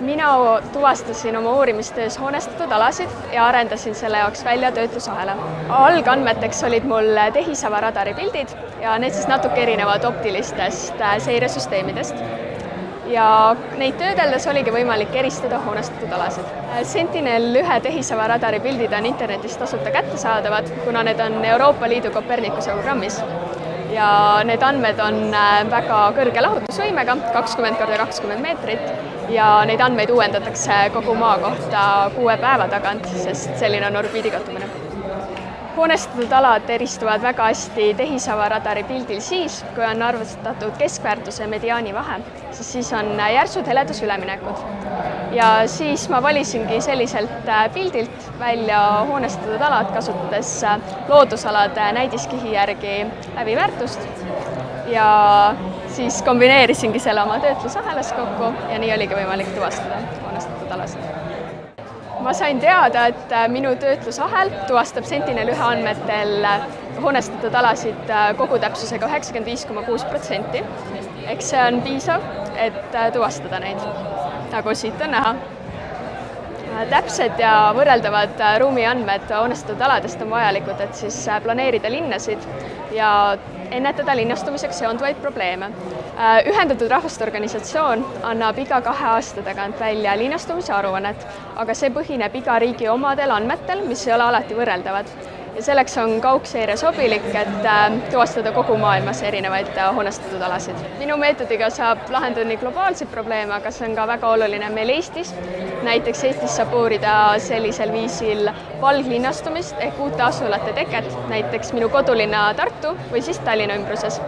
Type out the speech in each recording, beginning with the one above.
Mina tuvastasin oma uurimistöös hoonestatud alasid ja arendasin selle jaoks välja töötlusahela. Algandmeteks olid mul tehisava radari pildid ja need siis natuke erinevad optilistest seiresüsteemidest. Ja neid töödeldes oligi võimalik eristada hoonestatud alasid. Sentinel-1 tehisava radari pildid on internetis tasuta kättesaadavad, kuna need on Euroopa Liidu Copernicuse programmis. Ja need andmed on väga kõrge lahutusvõimega, 20x20 meetrit, ja neid andmeid uuendatakse kogu maa kohta 6 päeva tagant, sest selline on orbiidi kattumine. Hoonestatud alad eristuvad väga hästi tehisava radari pildil siis, kui on arvestatud keskväärtuse mediaani vahe, siis on järsud heledusüleminekud. Ja siis ma valisingi selliselt pildilt välja hoonestatud alad, kasutades loodusalade näidiskihi järgi läbiväärtust ja siis kombineerisingi selle oma töötlusahelas kokku ja nii oligi võimalik tuvastada hoonestatud alasid. Ma sain teada, et minu töötlusahel tuvastab Sentinel-1 andmetel hoonestatud alasid kogutäpsusega 95,6%. Eks see on piisav, et tuvastada neid, nagu siit on näha. Täpsed ja võrreldavad ruumiandmed hoonestatud aladest on vajalikud, et siis planeerida linnasid ja ennetada linnastumiseks seonduvaid probleeme. Ühendatud Rahvaste Organisatsioon annab iga 2 aasta tagant välja linnastumise aruannet, aga see põhineb iga riigi omadel andmetel, mis ei ole alati võrreldavad. Ja selleks on kaugseire sobilik, et tuvastada kogu maailmas erinevaid hoonestatud alasid. Minu meetodiga saab lahendada nii globaalseid probleeme, aga see on ka väga oluline meil Eestis. Näiteks Eestis saab uurida sellisel viisil valglinnastumist ehk uute asulate teket, näiteks minu kodulinna Tartu või siis Tallinna ümbruses.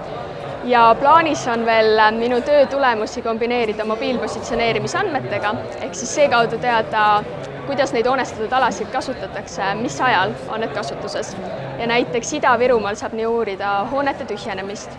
Ja plaanis on veel minu töö tulemusi kombineerida mobiilpositsioneerimisandmetega, ehk siis seekaudu teada, kuidas neid hoonestatud alasid kasutatakse, mis ajal on need kasutuses. Ja näiteks Ida-Virumaal saab nii uurida hoonete tühjenemist.